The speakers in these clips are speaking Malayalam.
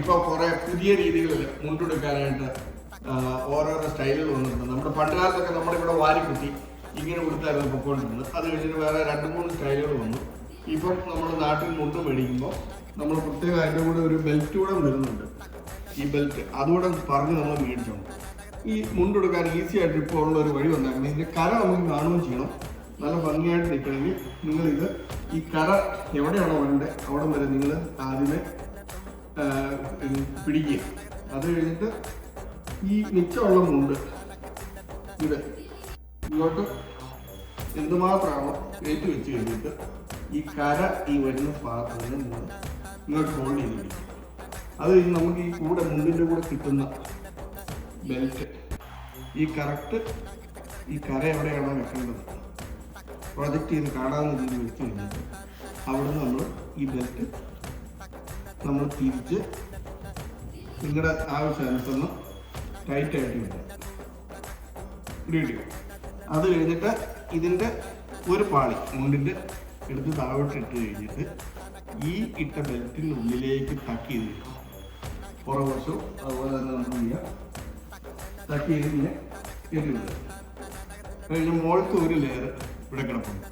ഇപ്പോൾ കുറേ പുതിയ രീതികളിൽ മുണ്ടെടുക്കാനായിട്ട് ഓരോരോ സ്റ്റൈലുകൾ വന്നിട്ടുണ്ട്. നമ്മുടെ പണ്ട് കാലത്തൊക്കെ നമ്മളിവിടെ വാരിക്കുത്തി ഇങ്ങനെ കൊടുത്തായിരുന്നു പൊക്കോണ്ടിരുന്നത്. അത് കഴിഞ്ഞിട്ട് വേറെ 2-3 സ്റ്റൈലുകൾ വന്നു. ഇപ്പം നമ്മൾ നാട്ടിൽ മുണ്ട് മേടിക്കുമ്പോൾ നമ്മൾ പ്രത്യേകം അതിൻ്റെ കൂടെ ഒരു ബെൽറ്റ് കൂടെ വരുന്നുണ്ട്. ഈ ബെൽറ്റ് അതുകൂടെ പറഞ്ഞ് നമ്മൾ മേടിച്ചോണം. ഈ മുണ്ടെടുക്കാൻ ഈസി ആയിട്ട് ഇപ്പോൾ ഉള്ള ഒരു വഴി വന്നേക്കണം. ഇതിൻ്റെ കര നമുക്ക് കാണുകയും ചെയ്യണം. നല്ല ഭംഗിയായിട്ട് നിൽക്കണമെങ്കിൽ നിങ്ങളിത് ഈ കര എവിടെയാണോ വരേണ്ടത് അവിടെ വരെ നിങ്ങൾ ആദ്യമേ പിടിക്കുക. അത് കഴിഞ്ഞിട്ട് ഈ മിച്ചമുള്ള മുണ്ട് ഇത് ഇങ്ങോട്ട് എന്തുമാത്രമാണോ കയറ്റി വെച്ച് കഴിഞ്ഞിട്ട് ഈ കര ഈ വരുന്ന ഭാഗത്ത് നിന്ന് നിങ്ങൾ ഇങ്ങോട്ട് ഹോൾഡ് ചെയ്ത് പിടിക്കും. അത് കഴിഞ്ഞ് നമുക്ക് ഈ കൂടെ മുണ്ടിൻ്റെ കൂടെ കിട്ടുന്ന ബെൽറ്റ് ഈ കറക്റ്റ് ഈ കര എവിടെയാണോ വെക്കേണ്ടത് പ്രൊജക്റ്റ് ചെയ്ത് കാണാവുന്ന രീതിയിൽ വെച്ച് കഴിഞ്ഞിട്ട് അവിടെ നിന്ന് നമ്മൾ ഈ ബെൽറ്റ് നമ്മൾ തിരിച്ച് നിങ്ങളുടെ ആവശ്യാനുസരണം ടൈറ്റായിട്ട് ഇടുക. അത് കഴിഞ്ഞിട്ട് ഇതിൻ്റെ ഒരു പാളി മുണ്ടിൻ്റെ എടുത്ത് താഴോട്ട് ഇട്ട് കഴിഞ്ഞിട്ട് ഈ ഇട്ട ബെൽറ്റിൻ്റെ ഉള്ളിലേക്ക് ടക്ക് ചെയ്ത് വരും. പുറകുവശവും അതുപോലെ തന്നെ നമുക്ക് ചെയ്യാം. ടക്ക് ചെയ്ത് ഇങ്ങനെ കയറ്റിവിടുക. കഴിഞ്ഞ് മുകളിലത്തെ ഒരു ലെയർ ഇവിടെ കിടപ്പുണ്ട്.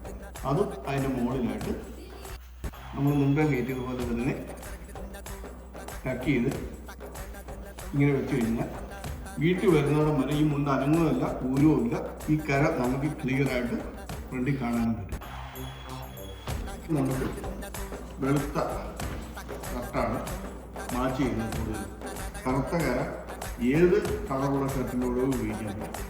അതും അതിൻ്റെ മുകളിലായിട്ട് നമ്മൾ മുമ്പേ കയറ്റിയതുപോലെ തന്നെ ടക്ക് ചെയ്ത് ഇങ്ങനെ വെച്ച് കഴിഞ്ഞാൽ വീട്ടിൽ വരുന്നതോടെ വരെ ഈ മുണ്ട് അനങ്ങുകയില്ല, ഊരുമില്ല. ഈ കര നമുക്ക് ക്ലിയറായിട്ട് ഫ്രണ്ടിൽ കാണാനും പറ്റും. നമുക്ക് വെളുത്ത ഷർട്ടാണ് മാച്ച് ചെയ്യുന്നത്. കൂടുതൽ കറുത്ത കര ഏത് കളറുള്ള ഷർട്ടിൻ്റെ കൂടെ ഉപയോഗിക്കാൻ പറ്റും.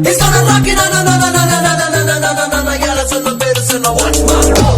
It's gonna rock it, na na na na na na na na na na na na na. Yeah, let's celebrate, it's in the watch my